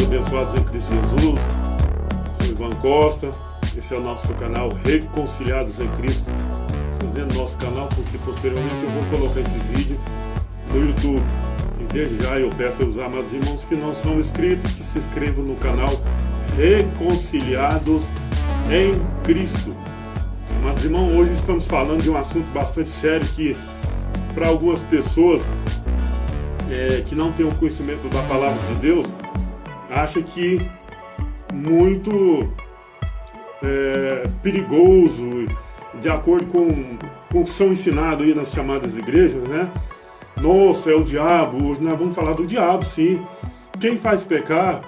abençoados em Cristo Jesus. Sou Ivan Costa, esse é o nosso canal Reconciliados em Cristo. Estou dizendo nosso canal porque posteriormente eu vou colocar esse vídeo no YouTube. E desde já eu peço aos amados irmãos que não são inscritos, que se inscrevam no canal Reconciliados em Cristo. Amados irmãos, hoje estamos falando de um assunto bastante sério que para algumas pessoas que não têm o conhecimento da palavra de Deus, acha que muito perigoso, de acordo com o que são ensinados aí nas chamadas igrejas, né? Nossa, é o diabo. Hoje nós vamos falar do diabo, sim. Quem faz pecar,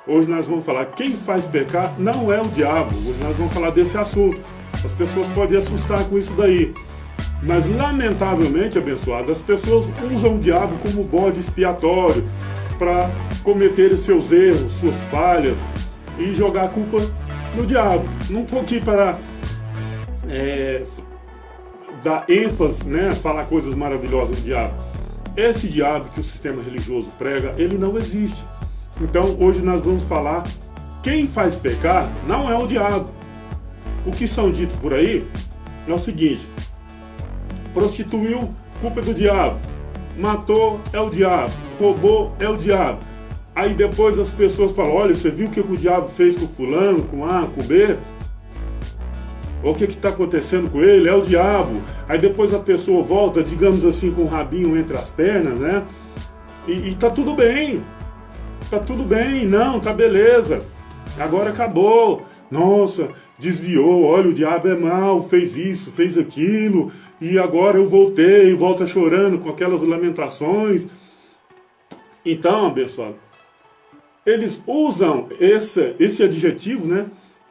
hoje nós vamos falar, quem faz pecar não é o diabo. Hoje nós vamos falar desse assunto. As pessoas podem assustar com isso daí. Mas, lamentavelmente, abençoado, as pessoas usam o diabo como bode expiatório para cometer seus erros, suas falhas e jogar a culpa no diabo. Não estou aqui para dar ênfase, né, falar coisas maravilhosas do diabo. Esse diabo que o sistema religioso prega, ele não existe. Então, hoje nós vamos falar, quem faz pecar não é o diabo. O que são dito por aí é o seguinte: prostituiu, culpa do diabo. Matou, é o diabo. Roubou, é o diabo. Aí depois as pessoas falam, olha, você viu o que o diabo fez com fulano, com A, com B? O que está acontecendo com ele? É o diabo. Aí depois a pessoa volta, digamos assim, com o rabinho entre as pernas, né? E tá tudo bem. Tá tudo bem. Não, tá beleza. Agora acabou. Nossa, desviou. Olha, o diabo é mau, fez isso, fez aquilo. E agora eu voltei, volta chorando com aquelas lamentações. Então, abençoado, eles usam esse adjetivo, né?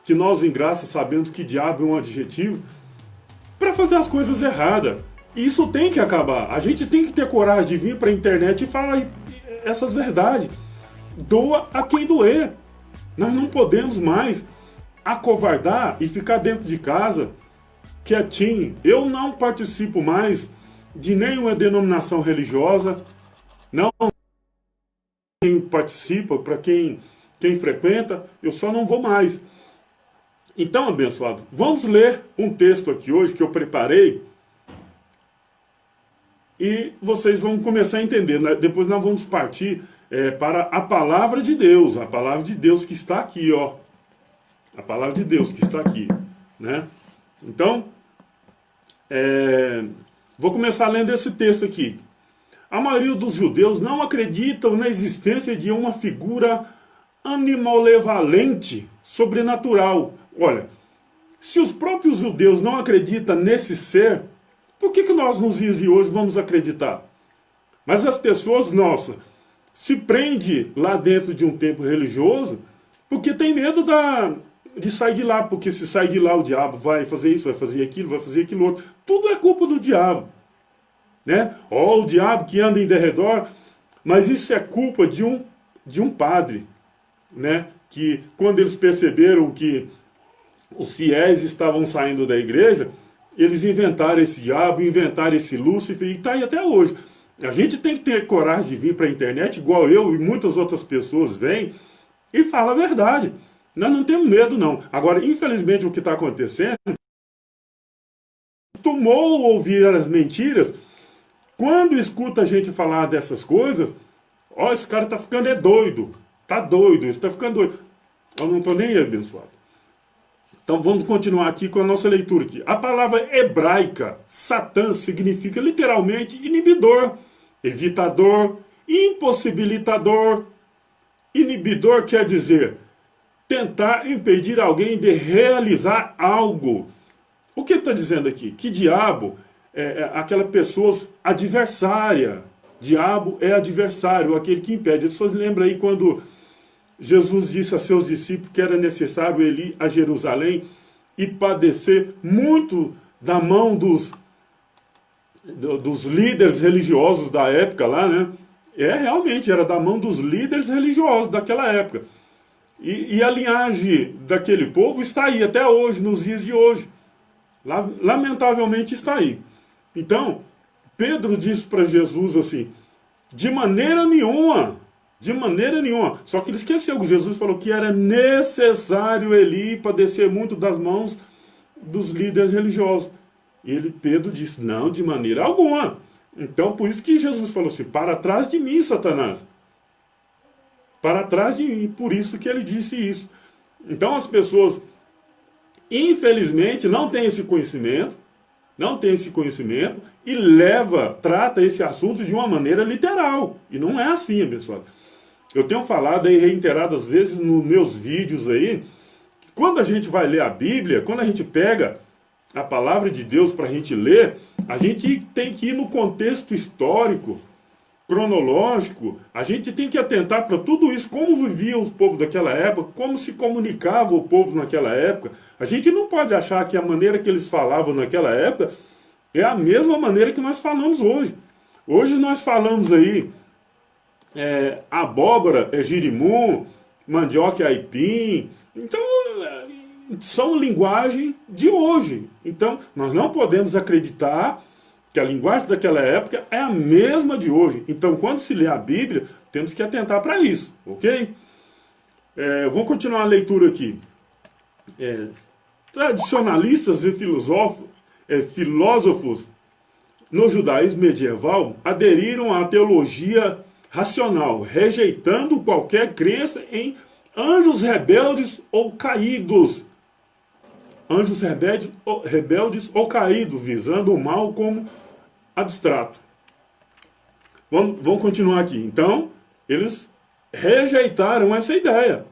Que nós em graça sabemos que diabo é um adjetivo, para fazer as coisas erradas. E isso tem que acabar. A gente tem que ter coragem de vir para a internet e falar essas verdades. Doa a quem doer. Nós não podemos mais acovardar e ficar dentro de casa quietinho. Eu não participo mais de nenhuma denominação religiosa. Não quem participa, para quem frequenta, eu só não vou mais. Então, abençoado, vamos ler um texto aqui hoje que eu preparei e vocês vão começar a entender. Depois nós vamos partir para a palavra de Deus que está aqui, ó. A palavra de Deus que está aqui, né? Então, vou começar lendo esse texto aqui. A maioria dos judeus não acreditam na existência de uma figura animalevalente, sobrenatural. Olha, se os próprios judeus não acreditam nesse ser, por que nós nos dias de hoje vamos acreditar? Mas as pessoas, nossa, se prendem lá dentro de um templo religioso porque tem medo de sair de lá, porque se sair de lá o diabo vai fazer isso, vai fazer aquilo outro. Tudo é culpa do diabo, né? O diabo que anda em derredor, mas isso é culpa de um padre, né? Que quando eles perceberam que os fiéis estavam saindo da igreja, eles inventaram esse diabo, inventaram esse Lúcifer, e está aí até hoje. A gente tem que ter coragem de vir para a internet, igual eu e muitas outras pessoas vêm, e fala a verdade. Nós não temos medo, não. Agora, infelizmente, o que está acontecendo, tomou ouvir as mentiras. Quando escuta a gente falar dessas coisas, ó, esse cara está ficando doido. Está doido, está ficando doido. Eu não estou nem aí, abençoado. Então vamos continuar aqui com a nossa leitura aqui. A palavra hebraica, Satã, significa literalmente inibidor, evitador, impossibilitador. Inibidor quer dizer tentar impedir alguém de realizar algo. O que ele está dizendo aqui? Que diabo é aquela pessoa adversária. Diabo é adversário, aquele que impede. Você lembra aí quando Jesus disse a seus discípulos que era necessário ele ir a Jerusalém e padecer muito da mão dos líderes religiosos da época lá, né? Realmente, era da mão dos líderes religiosos daquela época. E a linhagem daquele povo está aí até hoje, nos dias de hoje. Lamentavelmente está aí. Então, Pedro disse para Jesus assim, de maneira nenhuma, De maneira nenhuma. Só que ele esqueceu que Jesus falou que era necessário ele ir padecer muito das mãos dos líderes religiosos. E Pedro disse, não, de maneira alguma. Então, por isso que Jesus falou assim, para trás de mim, Satanás. Para trás de mim. Por isso que ele disse isso. Então, as pessoas, infelizmente, não têm esse conhecimento, e trata esse assunto de uma maneira literal. E não é assim, pessoal. Eu tenho falado aí reiteradas vezes nos meus vídeos aí, quando a gente vai ler a Bíblia, quando a gente pega a palavra de Deus para a gente ler, a gente tem que ir no contexto histórico, cronológico, a gente tem que atentar para tudo isso, como vivia o povo daquela época, como se comunicava o povo naquela época. A gente não pode achar que a maneira que eles falavam naquela época é a mesma maneira que nós falamos hoje. Hoje nós falamos aí abóbora é girimum, mandioca é aipim. Então, são linguagem de hoje. Então, nós não podemos acreditar que a linguagem daquela época é a mesma de hoje. Então, quando se lê a Bíblia, temos que atentar para isso, ok? Vamos continuar a leitura aqui. Tradicionalistas e filósofos no judaísmo medieval aderiram à teologia racional, rejeitando qualquer crença em anjos rebeldes ou caídos. Anjos rebeldes ou caídos, visando o mal como abstrato. Vamos continuar aqui. Então, eles rejeitaram essa ideia.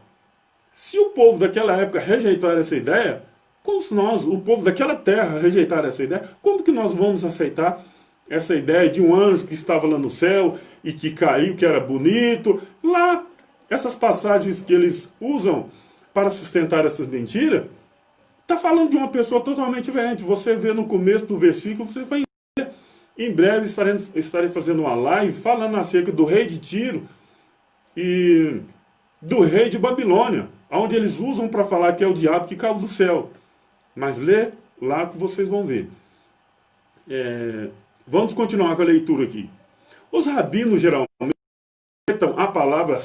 Se o povo daquela época rejeitar essa ideia, como se nós, o povo daquela terra, rejeitar essa ideia, como que nós vamos aceitar essa ideia de um anjo que estava lá no céu e que caiu, que era bonito? Lá, essas passagens que eles usam para sustentar essas mentiras, está falando de uma pessoa totalmente diferente. Você vê no começo do versículo, você vai entender. Em breve estarei fazendo uma live falando acerca do rei de Tiro e do rei de Babilônia, onde eles usam para falar que é o diabo que caiu do céu. Mas lê lá que vocês vão ver. Vamos continuar com a leitura aqui. Os rabinos geralmente a palavra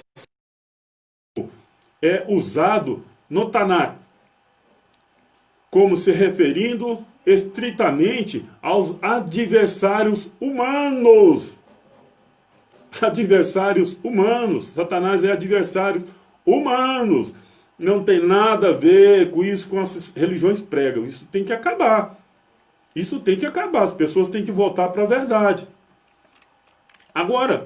é usado no Tanakh como se referindo estritamente aos adversários humanos. Adversários humanos. Satanás é adversário humanos. Não tem nada a ver com isso, com as religiões pregam. Isso tem que acabar. Isso tem que acabar. As pessoas têm que voltar para a verdade. Agora,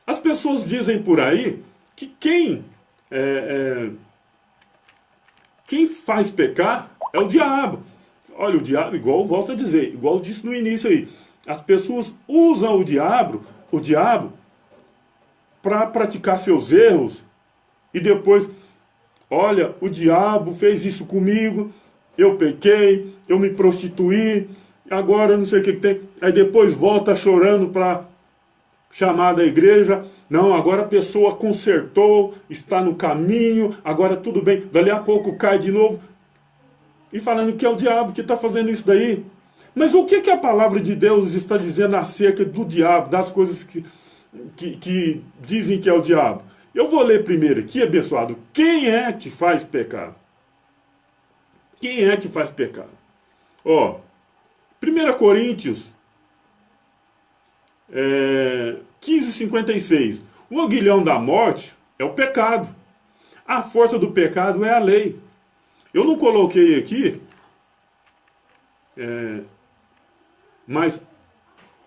as pessoas dizem por aí que quem faz pecar é o diabo. Olha, o diabo, igual volto a dizer, igual eu disse no início aí, as pessoas usam o diabo para praticar seus erros e depois, olha, o diabo fez isso comigo, eu pequei, eu me prostituí, agora não sei o que tem. Aí depois volta chorando para chamar da igreja. Não, agora a pessoa consertou, está no caminho, agora tudo bem. Dali a pouco cai de novo. E falando que é o diabo que está fazendo isso daí. Mas o que a palavra de Deus está dizendo acerca do diabo, das coisas que dizem que é o diabo? Eu vou ler primeiro aqui, abençoado. Quem é que faz pecado? Quem é que faz pecado? 1 Coríntios 15:56. O aguilhão da morte é o pecado. A força do pecado é a lei. Eu não coloquei aqui, mas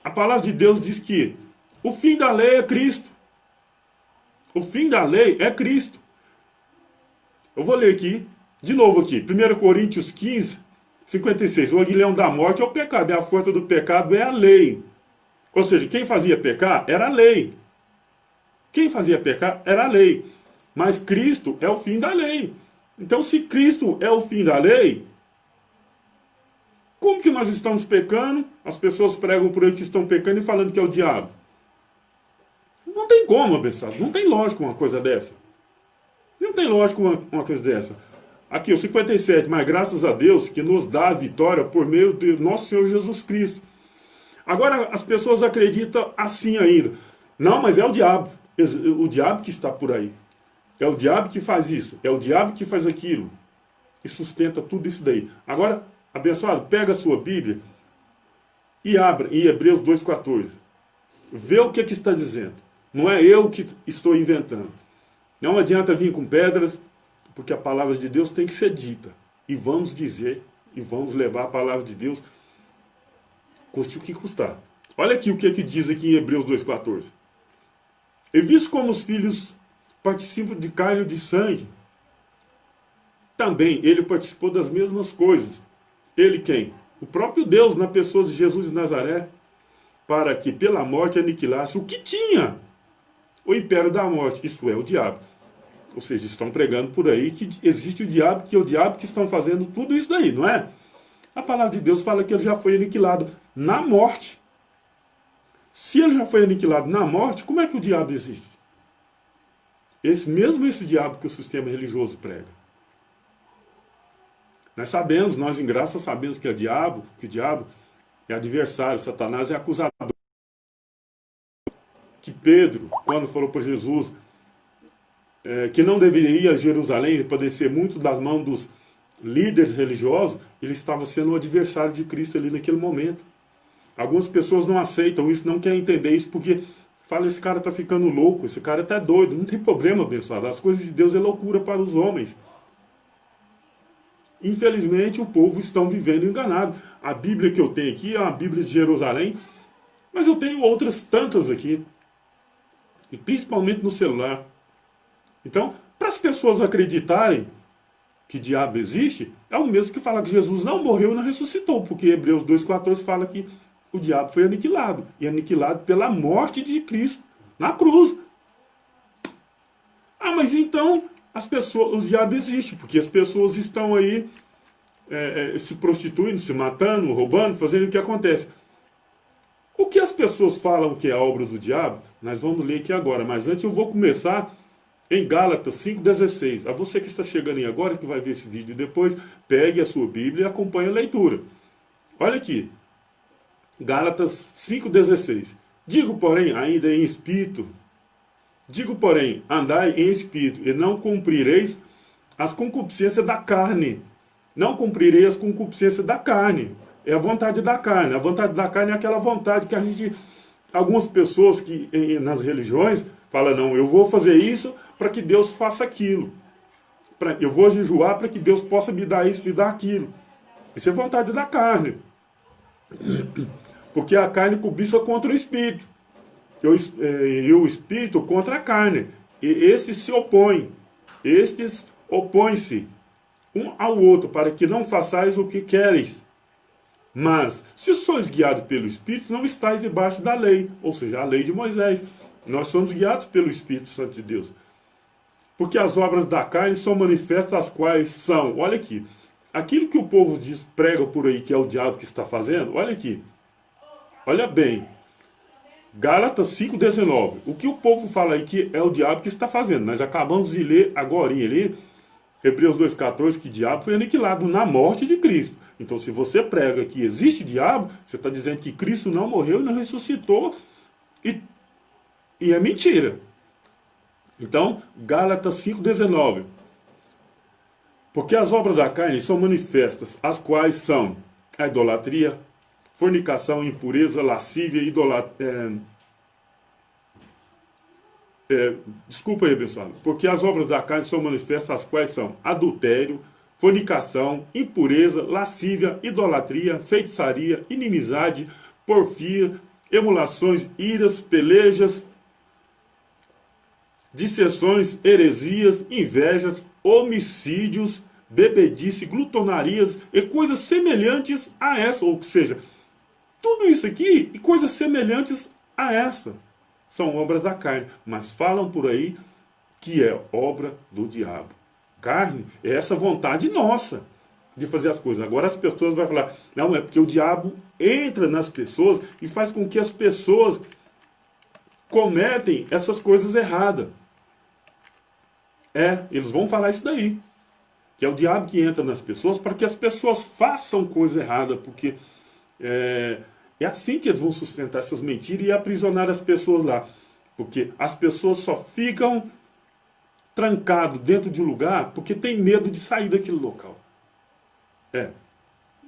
a palavra de Deus diz que o fim da lei é Cristo. O fim da lei é Cristo. Eu vou ler aqui, de novo aqui, 1 Coríntios 15:56. O aguilhão da morte é o pecado, e a força do pecado é a lei. Ou seja, quem fazia pecar era a lei. Quem fazia pecar era a lei. Mas Cristo é o fim da lei. Então, se Cristo é o fim da lei, como que nós estamos pecando? As pessoas pregam por aí que estão pecando e falando que é o diabo. Não tem como, abençoado. Não tem lógica uma coisa dessa. Não tem lógica uma coisa dessa. Aqui, o 57. Mas graças a Deus que nos dá a vitória por meio de nosso Senhor Jesus Cristo. Agora, as pessoas acreditam assim ainda. Não, mas é o diabo. o diabo que está por aí. É o diabo que faz isso, é o diabo que faz aquilo. E sustenta tudo isso daí. Agora, abençoado, pega a sua Bíblia e abra em Hebreus 2,14. Vê o que está dizendo. Não é eu que estou inventando. Não adianta vir com pedras, porque a palavra de Deus tem que ser dita. E vamos dizer, e vamos levar a palavra de Deus, custe o que custar. Olha aqui o que diz aqui em Hebreus 2,14. E visto como os filhos participam de carne e de sangue, também ele participou das mesmas coisas. Ele quem? O próprio Deus, na pessoa de Jesus de Nazaré, para que pela morte aniquilasse o que tinha o império da morte, isto é, o diabo. Ou seja, estão pregando por aí que existe o diabo, que é o diabo que estão fazendo tudo isso daí, não é? A palavra de Deus fala que ele já foi aniquilado na morte. Se ele já foi aniquilado na morte, como é que o diabo existe? Esse diabo que o sistema religioso prega. Nós sabemos, nós em graça sabemos que o diabo é adversário, Satanás é acusador. Que Pedro, quando falou para Jesus que não deveria ir a Jerusalém e padecer muito das mãos dos líderes religiosos, ele estava sendo o adversário de Cristo ali naquele momento. Algumas pessoas não aceitam isso, não querem entender isso, porque fala, esse cara está ficando louco, esse cara está doido. Não tem problema, abençoado. As coisas de Deus é loucura para os homens. Infelizmente, o povo está vivendo enganado. A Bíblia que eu tenho aqui é uma Bíblia de Jerusalém, mas eu tenho outras tantas aqui, e principalmente no celular. Então, para as pessoas acreditarem que diabo existe, é o mesmo que falar que Jesus não morreu e não ressuscitou, porque Hebreus 2,14 fala que o diabo foi aniquilado, e aniquilado pela morte de Cristo na cruz. Ah, mas então os diabos existem, porque as pessoas estão aí se prostituindo, se matando, roubando, fazendo o que acontece. O que as pessoas falam que é a obra do diabo, nós vamos ler aqui agora, mas antes eu vou começar em Gálatas 5,16. A você que está chegando aí agora, que vai ver esse vídeo depois, pegue a sua Bíblia e acompanhe a leitura. Olha aqui, Gálatas 5,16. Digo, porém, ainda em espírito, andai em espírito, e não cumprireis as concupiscências da carne. Não cumprirei as concupiscências da carne. É a vontade da carne. A vontade da carne é aquela vontade que algumas pessoas que nas religiões falam, não, eu vou fazer isso para que Deus faça aquilo. Eu vou jejuar para que Deus possa me dar isso, me dar aquilo. Isso é vontade da carne. Porque a carne cobiça contra o espírito. E o espírito contra a carne. E estes se opõem. Estes opõem-se um ao outro, para que não façais o que quereis. Mas, se sois guiados pelo Espírito, não estáis debaixo da lei, ou seja, a lei de Moisés. Nós somos guiados pelo Espírito Santo de Deus. Porque as obras da carne são manifestas, as quais são, olha aqui, aquilo que o povo prega por aí, que é o diabo que está fazendo, olha aqui, olha bem, Gálatas 5,19, o que o povo fala aí que é o diabo que está fazendo, nós acabamos de ler agora ali, Hebreus 2,14, que o diabo foi aniquilado na morte de Cristo. Então, se você prega que existe diabo, você está dizendo que Cristo não morreu e não ressuscitou, e é mentira. Então, Gálatas 5,19. Porque as obras da carne são manifestas, as quais são a idolatria, fornicação, impureza, lascívia, desculpa aí, pessoal. Porque as obras da carne são manifestas, as quais são adultério, fornicação, impureza, lascívia, idolatria, feitiçaria, inimizade, porfia, emulações, iras, pelejas, dissensões, heresias, invejas, homicídios, bebedice, glutonarias e coisas semelhantes a essa. Ou seja, tudo isso aqui e coisas semelhantes a essa são obras da carne, mas falam por aí que é obra do diabo. Carne é essa vontade nossa de fazer as coisas. Agora as pessoas vão falar, não, é porque o diabo entra nas pessoas e faz com que as pessoas cometem essas coisas erradas. Eles vão falar isso daí. Que é o diabo que entra nas pessoas para que as pessoas façam coisa errada, porque é assim que eles vão sustentar essas mentiras e aprisionar as pessoas lá. Porque as pessoas só ficam trancadas dentro de um lugar porque tem medo de sair daquele local.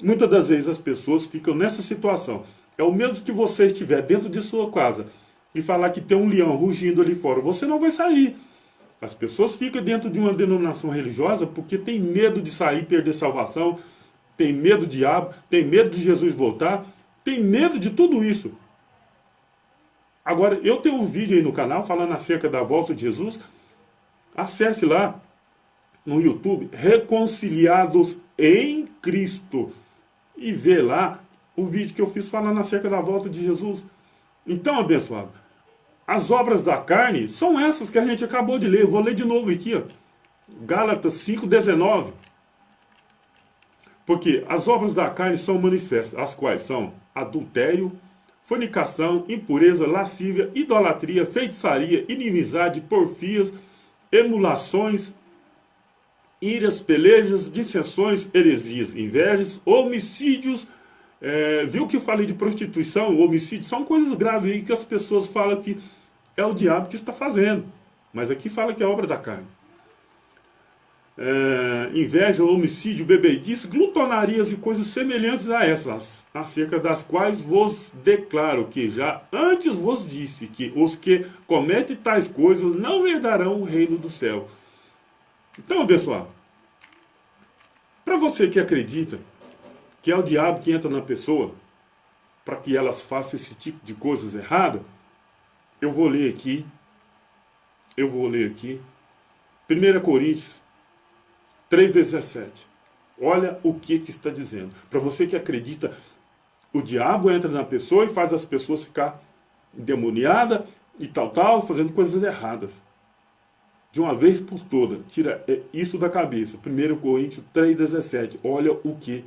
Muitas das vezes as pessoas ficam nessa situação. É o mesmo que você estiver dentro de sua casa e falar que tem um leão rugindo ali fora. Você não vai sair. As pessoas ficam dentro de uma denominação religiosa porque tem medo de sair e perder salvação, tem medo do diabo, tem medo de Jesus voltar, tem medo de tudo isso. Agora, eu tenho um vídeo aí no canal falando acerca da volta de Jesus. Acesse lá no YouTube, Reconciliados em Cristo, e vê lá o vídeo que eu fiz falando acerca da volta de Jesus. Então, abençoado, as obras da carne são essas que a gente acabou de ler. Eu vou ler de novo aqui, ó. Gálatas 5,19. Porque as obras da carne são manifestas, as quais são adultério, fornicação, impureza, lascívia, idolatria, feitiçaria, inimizade, porfias, emulações, iras, pelejas, dissensões, heresias, invejas, homicídios. Viu que eu falei de prostituição, homicídio? São coisas graves aí que as pessoas falam que é o diabo que está fazendo. Mas aqui fala que é obra da carne. Inveja, homicídio, bebedice, glutonarias e coisas semelhantes a essas, acerca das quais vos declaro que já antes vos disse que os que cometem tais coisas não herdarão o reino do céu. Então, pessoal, para você que acredita que é o diabo que entra na pessoa para que elas façam esse tipo de coisas erradas, eu vou ler aqui 1 Coríntios 3,17. Olha o que está dizendo. Para você que acredita, o diabo entra na pessoa e faz as pessoas ficar endemoniadas e tal, fazendo coisas erradas. De uma vez por toda, tira isso da cabeça. 1 Coríntios 3,17. Olha o que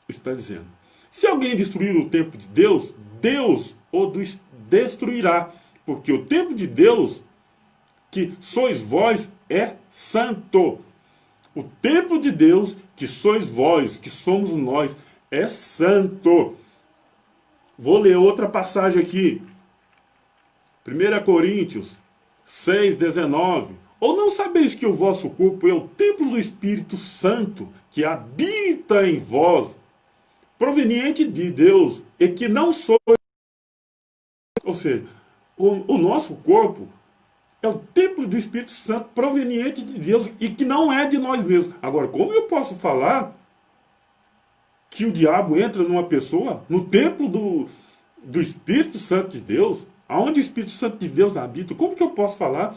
está dizendo. Se alguém destruir o templo de Deus, Deus o destruirá. Porque o templo de Deus, que sois vós, é santo. O templo de Deus, que sois vós, que somos nós, é santo. Vou ler outra passagem aqui. 1 Coríntios 6,19. Ou não sabeis que o vosso corpo é o templo do Espírito Santo, que habita em vós, proveniente de Deus, e que não sois... Ou seja, o nosso corpo é o templo do Espírito Santo proveniente de Deus e que não é de nós mesmos. Agora, como eu posso falar que o diabo entra numa pessoa, no templo do Espírito Santo de Deus, aonde o Espírito Santo de Deus habita? Como que eu posso falar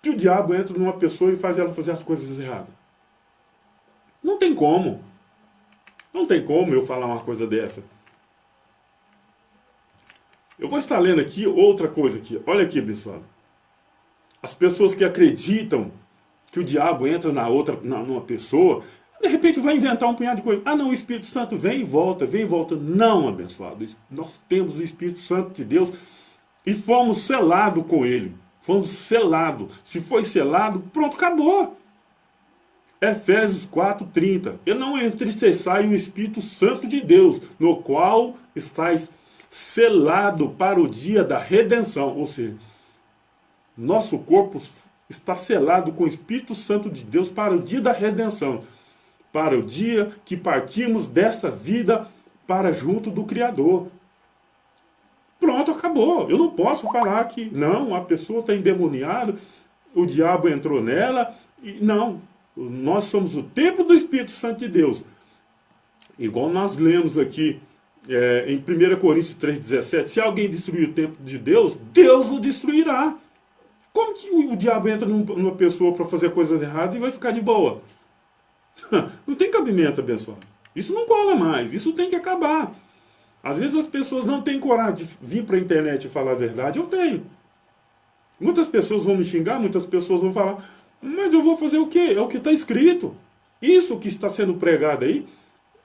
que o diabo entra numa pessoa e faz ela fazer as coisas erradas? Não tem como. Não tem como eu falar uma coisa dessa. Eu vou estar lendo aqui outra coisa aqui. Olha aqui, pessoal. As pessoas que acreditam que o diabo entra numa pessoa, de repente vai inventar um punhado de coisa. Ah, não, o Espírito Santo vem e volta, vem e volta. Não, abençoado. Nós temos o Espírito Santo de Deus e fomos selados com ele. Fomos selados. Se foi selado, pronto, acabou. Efésios 4,30. E não entristeçai o Espírito Santo de Deus, no qual estáis selado para o dia da redenção. Ou seja, nosso corpo está selado com o Espírito Santo de Deus para o dia da redenção, para o dia que partimos desta vida para junto do Criador. Pronto, acabou. Eu não posso falar que não, a pessoa está endemoniada, o diabo entrou nela. Não, nós somos o templo do Espírito Santo de Deus. Igual nós lemos aqui em 1 Coríntios 3,17, se alguém destruir o templo de Deus, Deus o destruirá. Como que o diabo entra numa pessoa para fazer coisas erradas e vai ficar de boa? Não tem cabimento, abençoado. Isso não cola mais, isso tem que acabar. Às vezes as pessoas não têm coragem de vir para a internet e falar a verdade. Eu tenho. Muitas pessoas vão me xingar, muitas pessoas vão falar, mas eu vou fazer o quê? É o que está escrito. Isso que está sendo pregado aí,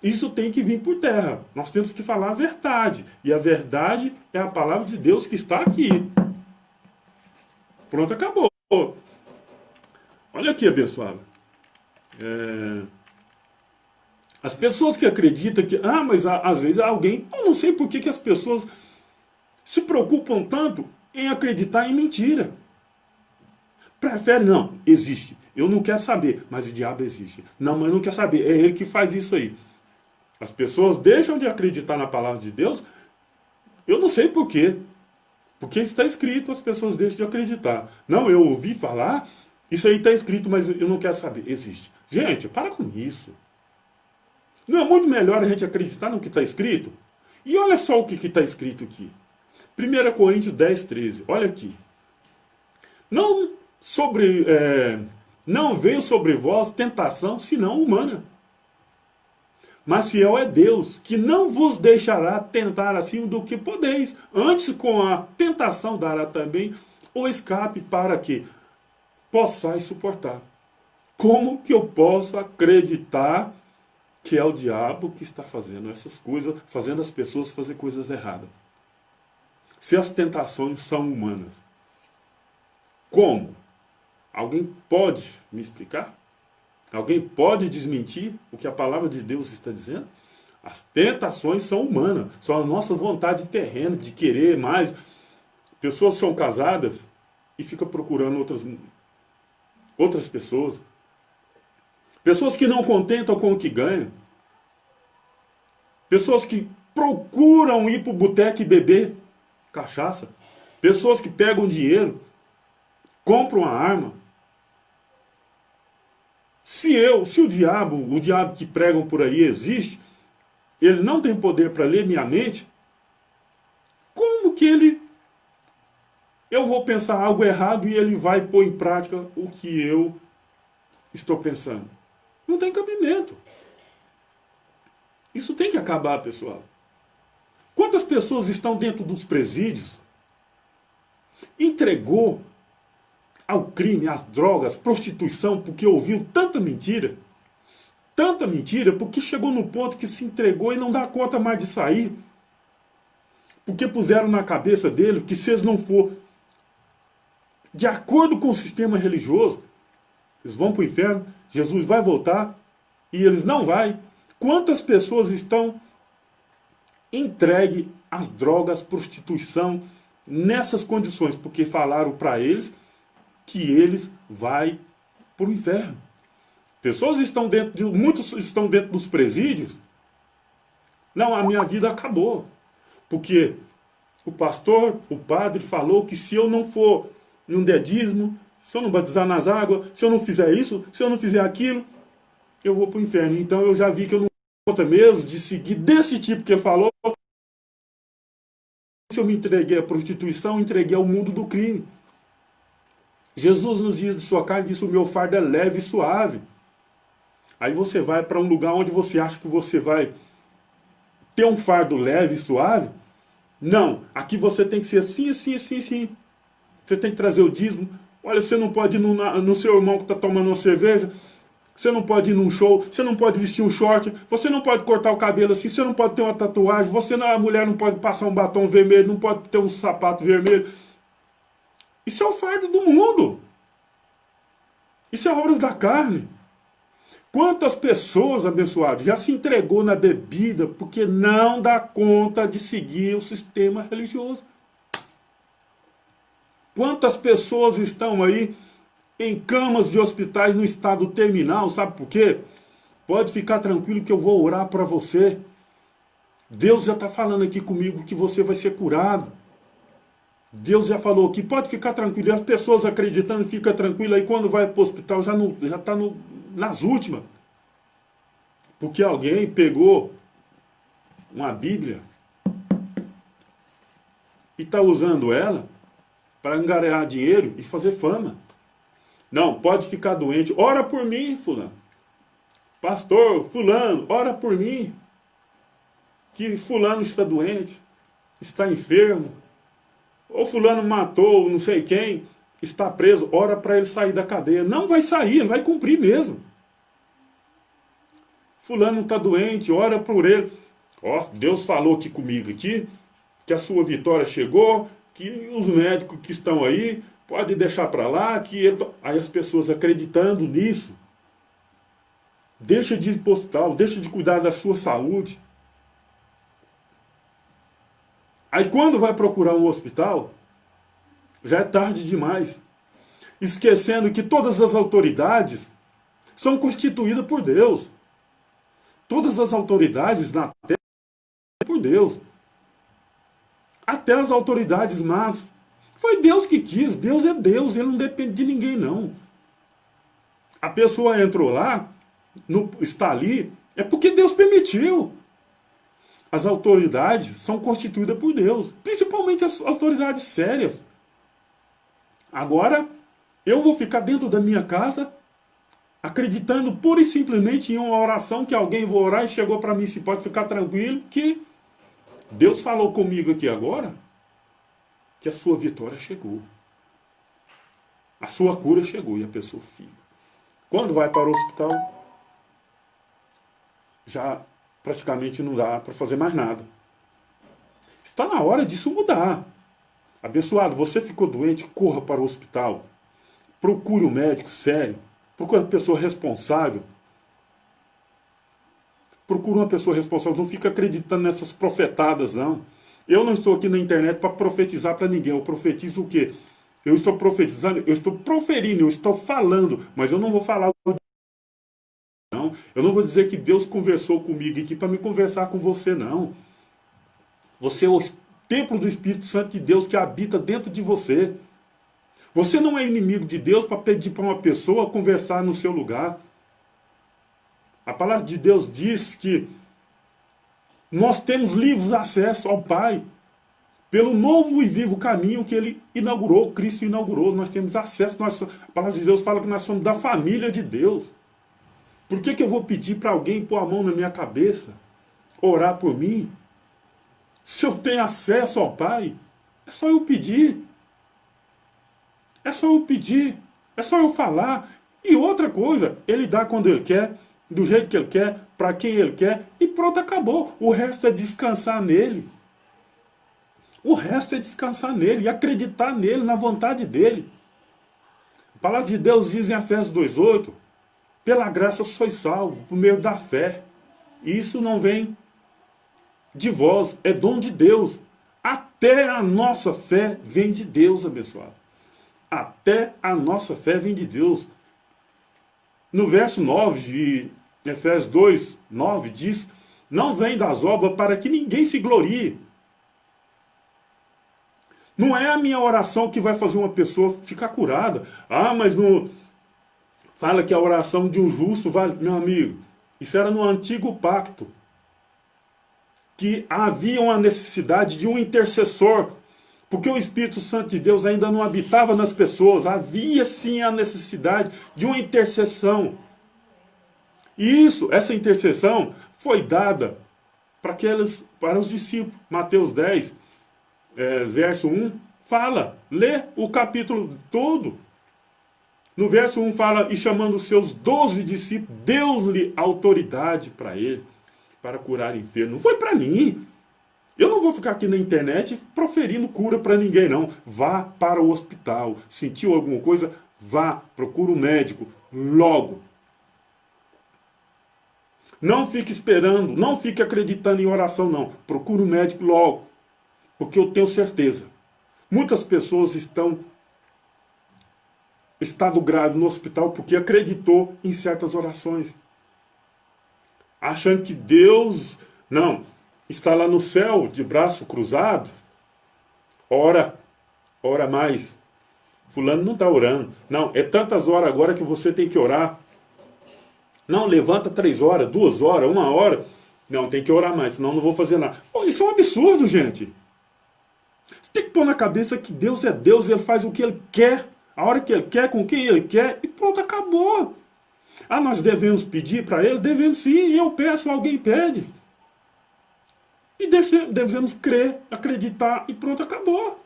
isso tem que vir por terra. Nós temos que falar a verdade. E a verdade é a palavra de Deus que está aqui. Pronto, acabou. Olha aqui, abençoado. As pessoas que acreditam que... Ah, mas às vezes alguém... Eu não sei por que as pessoas se preocupam tanto em acreditar em mentira. Prefere, não, existe. Eu não quero saber, mas o diabo existe. Não, mas eu não quero saber, é ele que faz isso aí. As pessoas deixam de acreditar na palavra de Deus, eu não sei por quê. Porque está escrito, as pessoas deixam de acreditar. Não, eu ouvi falar, isso aí está escrito, mas eu não quero saber. Existe. Gente, para com isso. Não é muito melhor a gente acreditar no que está escrito? E olha só o que está escrito aqui. 1 Coríntios 10, 13. Olha aqui. Não, não veio sobre vós tentação, senão humana. Mas fiel é Deus, que não vos deixará tentar acima do que podeis. Antes, com a tentação, dará também o escape para que possais suportar. Como que eu posso acreditar que é o diabo que está fazendo essas coisas, fazendo as pessoas fazer coisas erradas? Se as tentações são humanas. Como? Alguém pode me explicar? Alguém pode desmentir o que a palavra de Deus está dizendo? As tentações são humanas, são a nossa vontade terrena de querer mais. Pessoas são casadas e ficam procurando outras pessoas. Pessoas que não contentam com o que ganham. Pessoas que procuram ir para o boteco e beber cachaça. Pessoas que pegam dinheiro, compram uma arma. Se o diabo que pregam por aí existe, ele não tem poder para ler minha mente, como que eu vou pensar algo errado e ele vai pôr em prática o que eu estou pensando? Não tem cabimento. Isso tem que acabar, pessoal. Quantas pessoas estão dentro dos presídios, entregou ao crime, às drogas, prostituição, porque ouviu tanta mentira, porque chegou no ponto que se entregou e não dá conta mais de sair, porque puseram na cabeça dele que se eles não for de acordo com o sistema religioso, eles vão para o inferno, Jesus vai voltar e eles não vão. Quantas pessoas estão entregues às drogas, prostituição, nessas condições, porque falaram para eles que eles vão para o inferno. Muitos estão dentro dos presídios. Não, a minha vida acabou. Porque o pastor, o padre falou que se eu não for num dedismo, se eu não batizar nas águas, se eu não fizer isso, se eu não fizer aquilo, eu vou para o inferno. Então eu já vi que eu não dou conta mesmo de seguir desse tipo que ele falou. Se eu me entreguei à prostituição, entreguei ao mundo do crime. Jesus nos dias de sua carne disse: o meu fardo é leve e suave. Aí você vai para um lugar onde você acha que você vai ter um fardo leve e suave. Não, aqui você tem que ser assim, assim, assim, assim. Você tem que trazer o dízimo. Olha, você não pode ir no seu irmão que está tomando uma cerveja. Você não pode ir num show. Você não pode vestir um short. Você não pode cortar o cabelo assim. Você não pode ter uma tatuagem. A mulher não pode passar um batom vermelho. Não pode ter um sapato vermelho. Isso é o fardo do mundo. Isso é obra da carne. Quantas pessoas, abençoadas, já se entregou na bebida porque não dá conta de seguir o sistema religioso? Quantas pessoas estão aí em camas de hospitais no estado terminal, sabe por quê? Pode ficar tranquilo que eu vou orar para você. Deus já está falando aqui comigo que você vai ser curado. Deus já falou aqui, pode ficar tranquilo. E as pessoas acreditando, fica tranquilo. Aí quando vai para o hospital já está nas últimas. Porque alguém pegou uma Bíblia e está usando ela para angariar dinheiro e fazer fama. Não, pode ficar doente. Ora por mim, fulano. Pastor, fulano, ora por mim. Que fulano está doente, está enfermo. Ou fulano matou não sei quem, está preso. Ora para ele sair da cadeia. Não vai sair, ele vai cumprir mesmo. Fulano está doente, ora por ele. Ó, Deus falou aqui comigo aqui, que a sua vitória chegou, que os médicos que estão aí, pode deixar para lá, que ele... Aí as pessoas acreditando nisso, deixa de ir para o hospital, deixa de cuidar da sua saúde. Aí quando vai procurar um hospital, Já é tarde demais. Esquecendo que todas as autoridades são constituídas por Deus. Todas as autoridades na terra são por Deus. Até as autoridades más. Foi Deus que quis. Deus é Deus. Ele não depende de ninguém, não. A pessoa entrou lá, está ali, é porque Deus permitiu. As autoridades são constituídas por Deus. Principalmente as autoridades sérias. Agora, eu vou ficar dentro da minha casa, acreditando pura e simplesmente em uma oração que alguém vai orar e chegou para mim, se pode ficar tranquilo, que Deus falou comigo aqui agora, que a sua vitória chegou. A sua cura chegou e a pessoa fica. Quando vai para o hospital, já praticamente não dá para fazer mais nada. Está na hora disso mudar. Abençoado, você ficou doente, corra para o hospital. Procure um médico sério. Procure uma pessoa responsável. Procure uma pessoa responsável. Não fica acreditando nessas profetadas, não. Eu não estou aqui na internet para profetizar para ninguém. Eu profetizo o quê? Eu estou profetizando, eu estou proferindo, eu estou falando. Mas eu não vou falar... Não. Eu não vou dizer que Deus conversou comigo aqui para me conversar com você, não. Você é o templo do Espírito Santo de Deus que habita dentro de você. Você não é inimigo de Deus para pedir para uma pessoa conversar no seu lugar. A palavra de Deus diz que nós temos livre acesso ao Pai. Pelo novo e vivo caminho que Ele inaugurou, Cristo inaugurou. Nós temos acesso. A palavra de Deus fala que nós somos da família de Deus. Por que eu vou pedir para alguém pôr a mão na minha cabeça? Orar por mim? Se eu tenho acesso ao Pai, é só eu pedir. É só eu pedir. É só eu falar. E outra coisa, Ele dá quando Ele quer, do jeito que Ele quer, para quem Ele quer, e pronto, acabou. O resto é descansar nele. O resto é descansar nele e acreditar nele, na vontade dele. A palavra de Deus diz em Efésios 2:8, pela graça sois salvos, por meio da fé. E isso não vem de vós, é dom de Deus. Até a nossa fé vem de Deus, abençoado. Até a nossa fé vem de Deus. No verso 9 de Efésios 2:9 diz, não vem das obras para que ninguém se glorie. Não é a minha oração que vai fazer uma pessoa ficar curada. Ah, mas não... Fala que a oração de um justo vale... Meu amigo, isso era no antigo pacto. Que havia uma necessidade de um intercessor. Porque o Espírito Santo de Deus ainda não habitava nas pessoas. Havia sim a necessidade de uma intercessão. E essa intercessão foi dada para os discípulos. Mateus 10, verso 1, fala, lê o capítulo todo. No verso 1 fala, e chamando os seus 12 discípulos, deu-lhe autoridade para ele, para curar enfermos. Não foi para mim. Eu não vou ficar aqui na internet proferindo cura para ninguém, não. Vá para o hospital. Sentiu alguma coisa? Vá, procura um médico, logo. Não fique esperando, não fique acreditando em oração, não. Procure um médico logo. Porque eu tenho certeza, muitas pessoas estão em estado grave no hospital porque acreditou em certas orações. Achando que Deus, não, está lá no céu de braço cruzado. Ora mais. Fulano não está orando. Não, é tantas horas agora que você tem que orar. Não, levanta 3 horas, 2 horas, 1 hora. Não, tem que orar mais, senão não vou fazer nada. Pô, isso é um absurdo, gente. Você tem que pôr na cabeça que Deus é Deus, Ele faz o que Ele quer, a hora que Ele quer, com quem Ele quer, e pronto, acabou. Ah, nós devemos pedir para Ele? Devemos sim, eu peço, alguém pede. E devemos crer, acreditar, e pronto, acabou.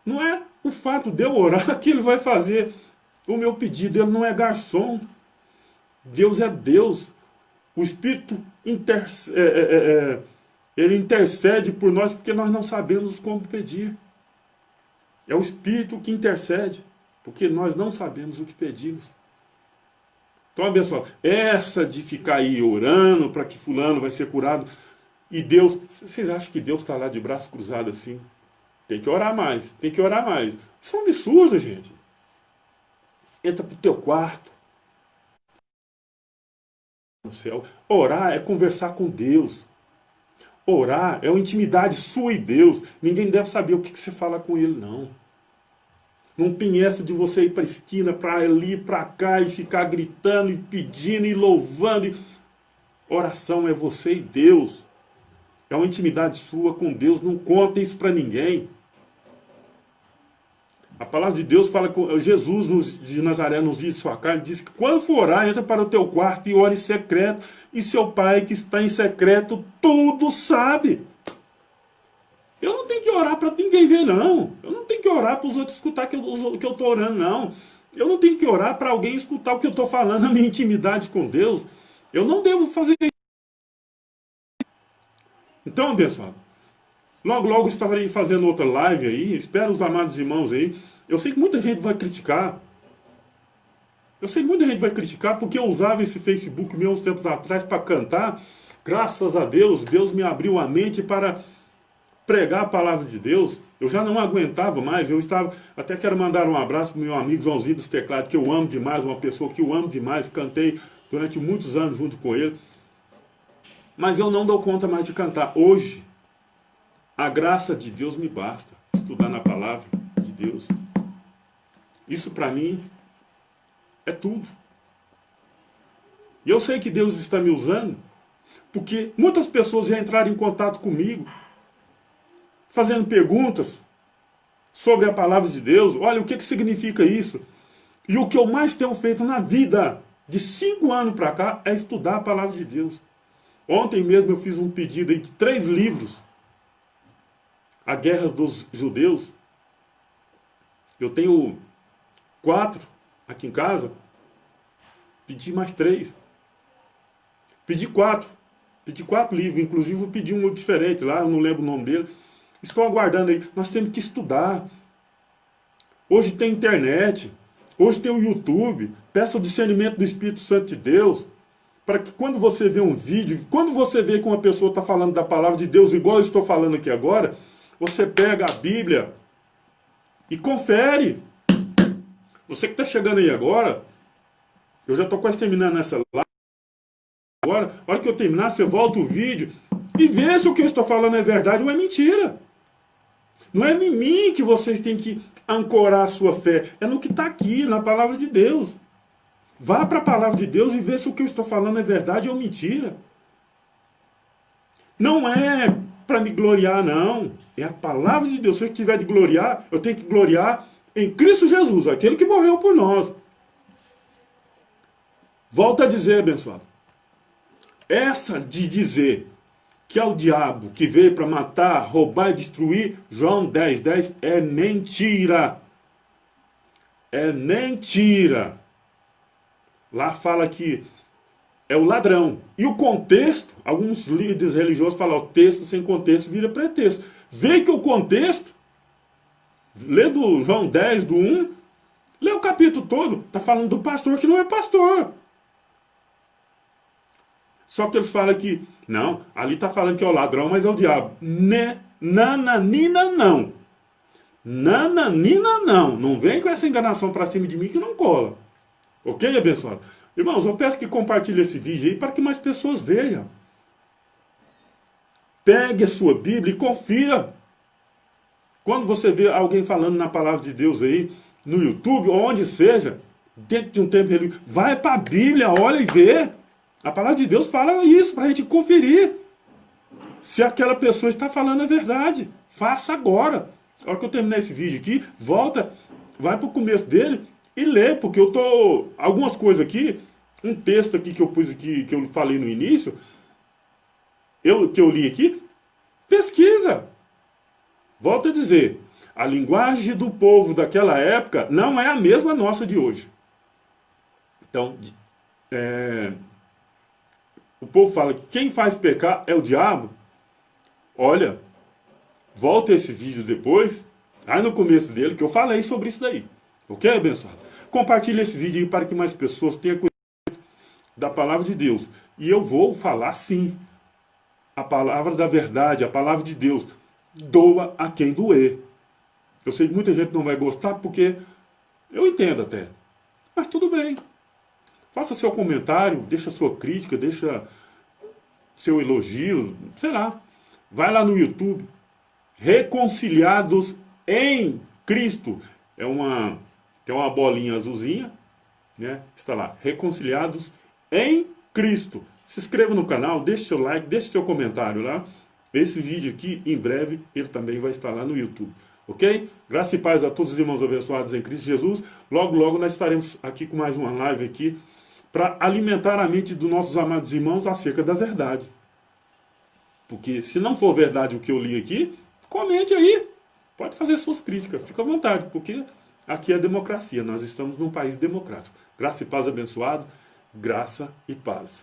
Não é o fato de eu orar que Ele vai fazer o meu pedido, Ele não é garçom. Deus é Deus. O Espírito Ele intercede por nós porque nós não sabemos como pedir. É o Espírito que intercede, porque nós não sabemos o que pedimos. Então, abençoado, essa de ficar aí orando para que fulano vai ser curado, e Deus, vocês acham que Deus está lá de braço cruzado assim? Tem que orar mais, tem que orar mais. Isso é um absurdo, gente. Entra pro teu quarto, no céu. Orar é conversar com Deus. Orar é uma intimidade sua e Deus. Ninguém deve saber o que você fala com Ele, não. Não tem essa de você ir para a esquina, para ali, para cá e ficar gritando e pedindo e louvando. Oração é você e Deus. É uma intimidade sua com Deus. Não conta isso para ninguém. A palavra de Deus fala com Jesus de Nazaré nos dias de sua carne, diz que quando for orar, entra para o teu quarto e ora em secreto, e seu pai que está em secreto tudo sabe. Eu não tenho que orar para ninguém ver, não. Eu não tenho que orar para os outros escutar que eu estou orando, não. Eu não tenho que orar para alguém escutar o que eu estou falando na minha intimidade com Deus. Eu não devo fazer isso. Então, abençoado, logo, logo estarei fazendo outra live aí. Espero os amados irmãos aí. Eu sei que muita gente vai criticar. Eu sei que muita gente vai criticar porque eu usava esse Facebook meu uns tempos atrás para cantar. Graças a Deus, Deus me abriu a mente para pregar a palavra de Deus. Eu já não aguentava mais. Eu estava... Até quero mandar um abraço para o meu amigo Joãozinho dos Teclados, que eu amo demais, uma pessoa que eu amo demais. Cantei durante muitos anos junto com ele. Mas eu não dou conta mais de cantar. Hoje, a graça de Deus me basta. Estudar na palavra de Deus. Isso para mim é tudo. E eu sei que Deus está me usando, porque muitas pessoas já entraram em contato comigo, fazendo perguntas sobre a palavra de Deus. Olha, o que significa isso? E o que eu mais tenho feito na vida, de 5 anos para cá, é estudar a palavra de Deus. Ontem mesmo eu fiz um pedido aí de 3 livros. A Guerra dos Judeus. Eu tenho 4 aqui em casa. Pedi mais 3. Pedi 4. Pedi 4 livros. Inclusive eu pedi um diferente lá, eu não lembro o nome dele. Estou aguardando aí. Nós temos que estudar. Hoje tem internet. Hoje tem o YouTube. Peça o discernimento do Espírito Santo de Deus. Para que quando você vê um vídeo, quando você vê que uma pessoa está falando da palavra de Deus, igual eu estou falando aqui agora, você pega a Bíblia e confere. Você que está chegando aí agora, eu já estou quase terminando essa live. Agora, a hora que eu terminar, você volta o vídeo e vê se o que eu estou falando é verdade ou é mentira. Não é em mim que vocês têm que ancorar a sua fé, é no que está aqui, na palavra de Deus. Vá para a palavra de Deus e vê se o que eu estou falando é verdade ou mentira. Não é para me gloriar, não. É a palavra de Deus. Se eu tiver de gloriar, eu tenho que gloriar em Cristo Jesus, aquele que morreu por nós. Volto a dizer, abençoado. Essa de dizer que é o diabo que veio para matar, roubar e destruir, João 10:10, é mentira. É mentira. Lá fala que é o ladrão. E o contexto, alguns líderes religiosos falam, o texto sem contexto vira pretexto. Vê que o contexto, lê do João 10, do 1, lê o capítulo todo, está falando do pastor que não é pastor. Só que eles falam que, não, ali está falando que é o ladrão, mas é o diabo. Nananina não. Nananina não. Não vem com essa enganação para cima de mim que não cola. Ok, abençoado? Irmãos, eu peço que compartilhe esse vídeo aí para que mais pessoas vejam. Pegue a sua Bíblia e confira. Quando você vê alguém falando na palavra de Deus aí, no YouTube, ou onde seja, dentro de um tempo, vai para a Bíblia, olha e vê. A palavra de Deus fala isso, para a gente conferir se aquela pessoa está falando a verdade. Faça agora. Na hora que eu terminar esse vídeo aqui, volta, vai para o começo dele e lê, porque eu tô... Algumas coisas aqui, um texto aqui que eu pus aqui, que eu falei no início, que eu li aqui, pesquisa. Volto a dizer, a linguagem do povo daquela época não é a mesma nossa de hoje. Então, o povo fala que quem faz pecar é o diabo. Olha, volta esse vídeo depois, aí no começo dele, que eu falei sobre isso daí. Ok, abençoado? Compartilhe esse vídeo aí para que mais pessoas tenham conhecimento da palavra de Deus. E eu vou falar sim, a palavra da verdade, a palavra de Deus. Doa a quem doer. Eu sei que muita gente não vai gostar porque eu entendo até. Mas tudo bem. Faça seu comentário, deixa sua crítica, deixa seu elogio, sei lá. Vai lá no YouTube. Reconciliados em Cristo. Tem uma bolinha azulzinha, né? Está lá. Reconciliados em Cristo. Se inscreva no canal, deixe seu like, deixe seu comentário lá. Esse vídeo aqui, em breve, ele também vai estar lá no YouTube. Ok? Graça e paz a todos os irmãos abençoados em Cristo Jesus. Logo, logo nós estaremos aqui com mais uma live aqui para alimentar a mente dos nossos amados irmãos acerca da verdade. Porque se não for verdade o que eu li aqui, comente aí. Pode fazer suas críticas, fica à vontade, porque aqui é democracia. Nós estamos num país democrático. Graça e paz abençoado, graça e paz.